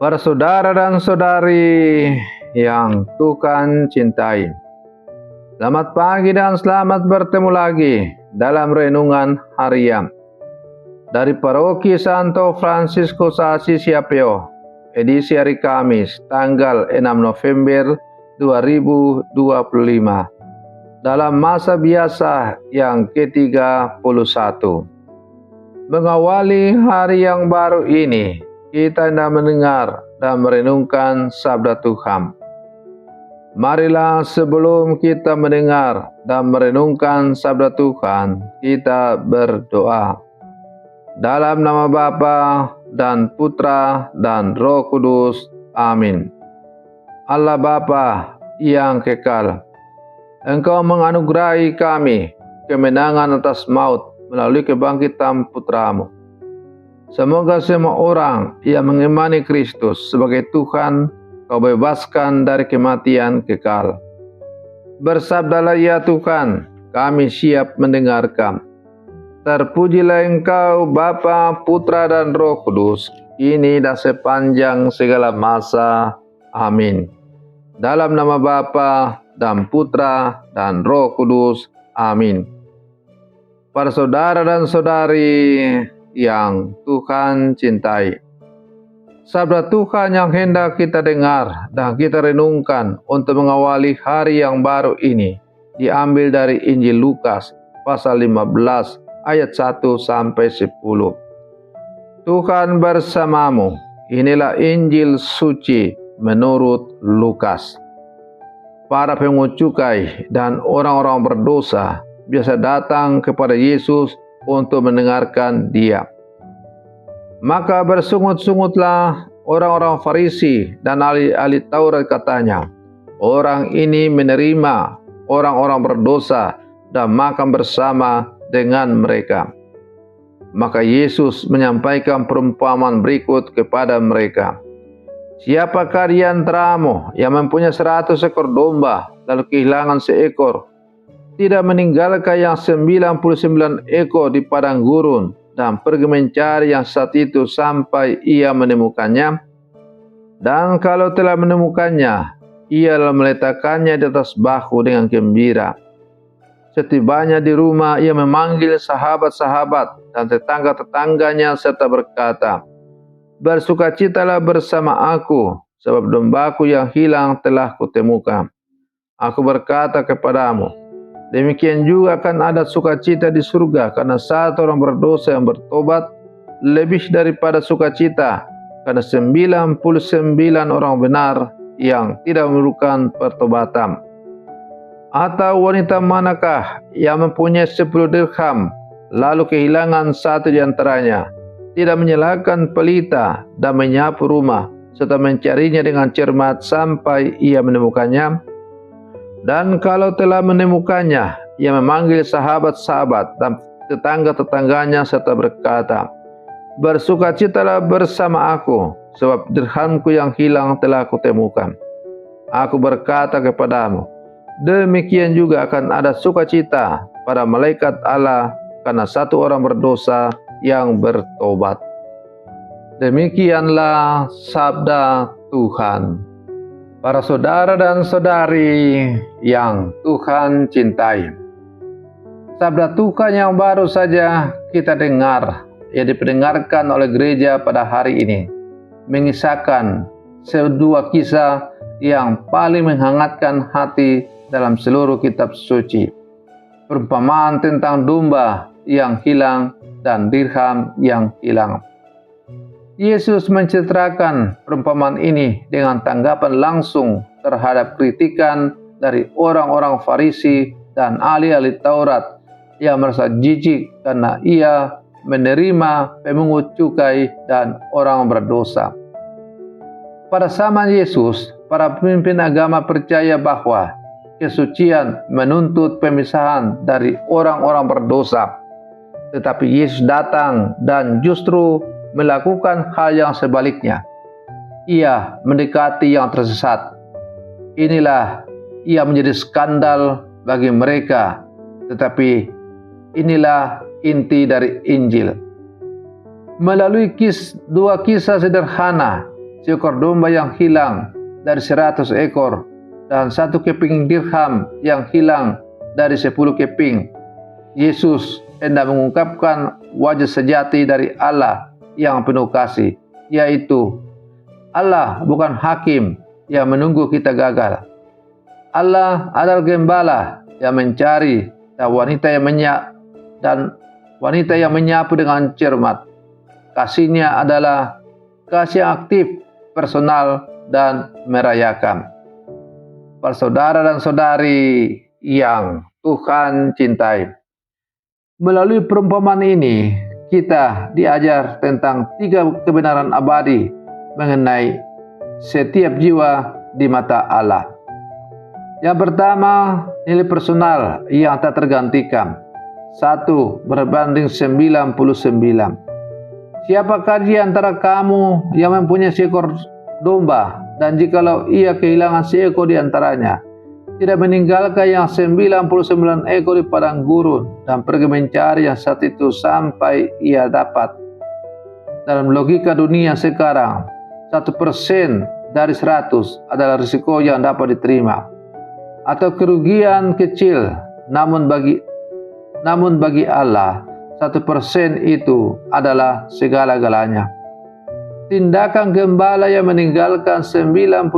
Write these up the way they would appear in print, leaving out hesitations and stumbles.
Para saudara dan saudari yang Tuhan cintai, selamat pagi dan selamat bertemu lagi dalam renungan harian dari Paroki Santo Fransiskus Assisi Apio, edisi hari Kamis, tanggal 6 November 2025, dalam masa biasa yang ke-31. Mengawali hari yang baru ini, kita hendak mendengar dan merenungkan sabda Tuhan. Marilah sebelum kita mendengar dan merenungkan sabda Tuhan, kita berdoa. Dalam nama Bapa dan Putra dan Roh Kudus. Amin. Allah Bapa yang kekal, Engkau menganugerahi kami kemenangan atas maut melalui kebangkitan Putra-Mu. Semoga semua orang yang mengimani Kristus sebagai Tuhan, Kau bebaskan dari kematian kekal. Bersabdalah ya Tuhan, kami siap mendengarkan. Terpujilah Engkau Bapa, Putra dan Roh Kudus, kini dan sepanjang segala masa. Amin. Dalam nama Bapa dan Putra dan Roh Kudus. Amin. Para saudara dan saudari yang Tuhan cintai, sabda Tuhan yang hendak kita dengar dan kita renungkan untuk mengawali hari yang baru ini diambil dari Injil Lukas pasal 15 ayat 1 sampai 10. Tuhan bersamamu. Inilah Injil suci menurut Lukas. Para pungut cukai dan orang-orang berdosa biasa datang kepada Yesus untuk mendengarkan Dia. Maka bersungut-sungutlah orang-orang Farisi dan ahli Taurat, katanya, orang ini menerima orang-orang berdosa dan makan bersama dengan mereka. Maka Yesus menyampaikan perumpamaan berikut kepada mereka. Siapakah di antaramu yang mempunyai 100 ekor domba lalu kehilangan seekor, tidak meninggalkan yang 99 ekor di padang gurun dan pergi mencari yang satu itu sampai ia menemukannya? Dan kalau telah menemukannya, ia meletakkannya di atas bahu dengan gembira. Setibanya di rumah, ia memanggil sahabat-sahabat dan tetangga-tetangganya serta berkata, bersukacitalah bersama aku, sebab dombaku yang hilang telah kutemukan. Aku berkata kepadamu, demikian juga akan ada sukacita di surga karena satu orang berdosa yang bertobat, lebih daripada sukacita karena 99 orang benar yang tidak memerlukan pertobatan. Atau wanita manakah yang mempunyai 10 dirham lalu kehilangan satu di antaranya, tidak menyalakan pelita dan menyapu rumah serta mencarinya dengan cermat sampai ia menemukannya? Dan kalau telah menemukannya, ia memanggil sahabat-sahabat dan tetangga-tetangganya serta berkata, bersukacitalah bersama aku, sebab dirhamku yang hilang telah kutemukan. Aku berkata kepadamu, demikian juga akan ada sukacita pada malaikat Allah karena satu orang berdosa yang bertobat. Demikianlah sabda Tuhan. Para saudara dan saudari yang Tuhan cintai, sabda Tuhan yang baru saja kita dengar, yang diperdengarkan oleh gereja pada hari ini, mengisahkan sebuah kisah yang paling menghangatkan hati dalam seluruh kitab suci. Perumpamaan tentang domba yang hilang dan dirham yang hilang. Yesus menceritakan perumpamaan ini dengan tanggapan langsung terhadap kritikan dari orang-orang Farisi dan ahli-ahli Taurat yang merasa jijik karena ia menerima pemungut cukai dan orang berdosa. Pada zaman Yesus, para pemimpin agama percaya bahwa kesucian menuntut pemisahan dari orang-orang berdosa. Tetapi Yesus datang dan justru melakukan hal yang sebaliknya. Ia mendekati yang tersesat. Inilah ia menjadi skandal bagi mereka, tetapi inilah inti dari Injil. Melalui dua kisah sederhana, seekor domba yang hilang dari 100 ekor, dan 1 keping dirham yang hilang dari 10 keping. Yesus hendak mengungkapkan wajah sejati dari Allah yang penuh kasih, yaitu Allah bukan hakim yang menunggu kita gagal. Allah adalah gembala yang mencari dan wanita yang menyapu dengan cermat. Kasihnya adalah kasih yang aktif, personal, dan merayakan. Para saudara dan saudari yang Tuhan cintai, melalui perumpamaan ini kita diajar tentang 3 kebenaran abadi mengenai setiap jiwa di mata Allah. Yang pertama, nilai personal yang tak tergantikan. 1 berbanding 99. Siapakah di antara kamu yang mempunyai seekor domba, dan jikalau ia kehilangan seekor di antaranya, tidak meninggalkan yang 99 ekor di padang gurun dan pergi mencari yang satu itu sampai ia dapat? Dalam logika dunia sekarang, 1% dari 100 adalah risiko yang dapat diterima, atau kerugian kecil, namun bagi Allah 1% itu adalah segala-galanya. Tindakan gembala yang meninggalkan 99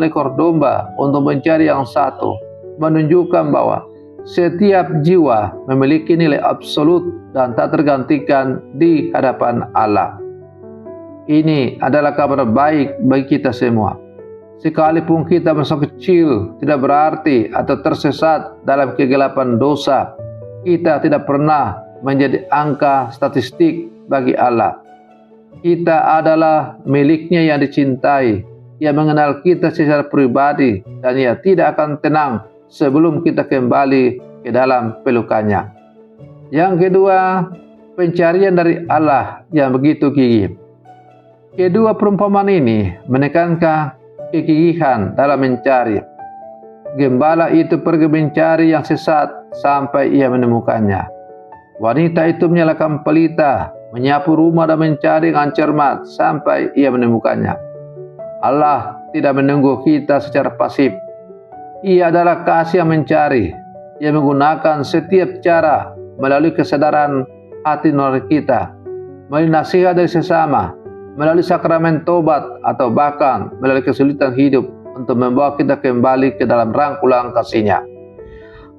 ekor domba untuk mencari yang satu menunjukkan bahwa setiap jiwa memiliki nilai absolut dan tak tergantikan di hadapan Allah. Ini adalah kabar baik bagi kita semua. Sekalipun kita masih kecil, tidak berarti atau tersesat dalam kegelapan dosa, kita tidak pernah menjadi angka statistik bagi Allah. Kita adalah miliknya yang dicintai. Ia mengenal kita secara pribadi, dan ia tidak akan tenang sebelum kita kembali ke dalam pelukannya. Yang kedua, pencarian dari Allah yang begitu gigih. Kedua perumpamaan ini menekankan kegigihan dalam mencari. Gembala itu pergi mencari yang sesat sampai ia menemukannya. Wanita itu menyalakan pelita, menyapu rumah dan mencari dengan cermat sampai ia menemukannya. Allah tidak menunggu kita secara pasif. Ia adalah kasih yang mencari. Ia menggunakan setiap cara melalui kesadaran hati nurani kita, melalui nasihat dari sesama, melalui sakramen tobat, atau bahkan melalui kesulitan hidup untuk membawa kita kembali ke dalam rangkulan kasih-Nya.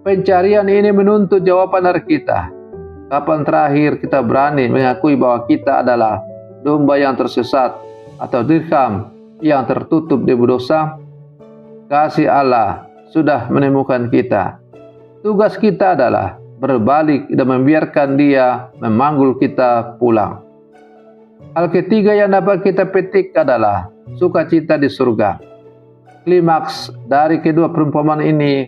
Pencarian ini menuntut jawaban dari kita. Kapan terakhir kita berani mengakui bahwa kita adalah domba yang tersesat atau dirham yang tertutup debu dosa? Kasih Allah sudah menemukan kita. Tugas kita adalah berbalik dan membiarkan Dia memanggil kita pulang. Hal ketiga yang dapat kita petik adalah sukacita di surga. Klimaks dari kedua perumpamaan ini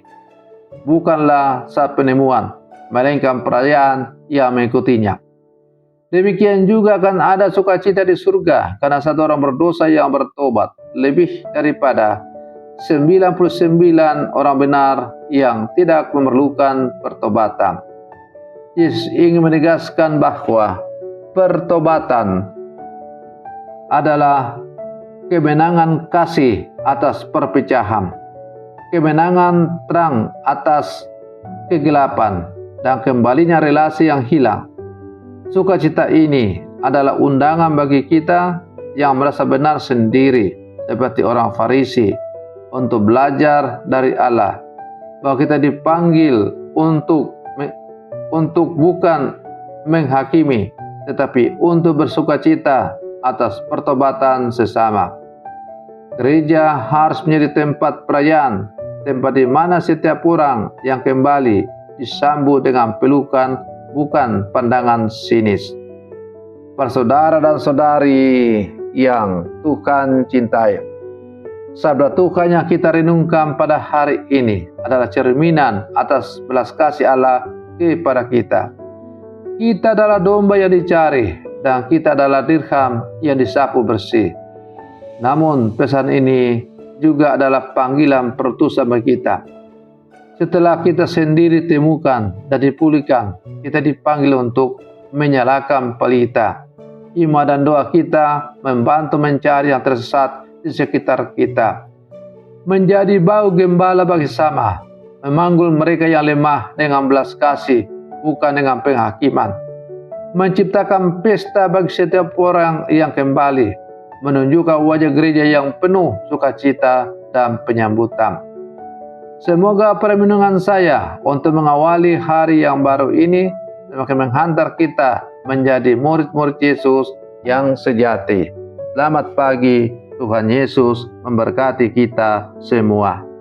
bukanlah saat penemuan, melainkan perayaan yang mengikutinya. Demikian juga akan ada sukacita di surga karena satu orang berdosa yang bertobat, lebih daripada 99 orang benar yang tidak memerlukan pertobatan. Yesus ingin menegaskan bahwa pertobatan adalah kemenangan kasih atas perpecahan, kemenangan terang atas kegelapan, dan kembalinya relasi yang hilang. Sukacita ini adalah undangan bagi kita yang merasa benar sendiri, seperti orang Farisi, untuk belajar dari Allah bahwa kita dipanggil untuk bukan menghakimi, tetapi untuk bersukacita atas pertobatan sesama. Gereja harus menjadi tempat perayaan, tempat di mana setiap orang yang kembali disambut dengan pelukan, bukan pandangan sinis. Para saudara dan saudari yang Tuhan cintai, sabda Tuhan yang kita renungkan pada hari ini adalah cerminan atas belas kasih Allah kepada kita. Kita adalah domba yang dicari, dan kita adalah dirham yang disapu bersih. Namun pesan ini juga adalah panggilan perutusan bagi kita. Setelah kita sendiri temukan dan dipulihkan, kita dipanggil untuk menyalakan pelita. iman dan doa kita membantu mencari yang tersesat di sekitar kita. Menjadi bau gembala bagi sama, memanggul mereka yang lemah dengan belas kasih, bukan dengan penghakiman. Menciptakan pesta bagi setiap orang yang kembali, menunjukkan wajah gereja yang penuh sukacita dan penyambutan. Semoga perlindungan saya untuk mengawali hari yang baru ini semakin menghantar kita menjadi murid-murid Yesus yang sejati. Selamat pagi, Tuhan Yesus memberkati kita semua.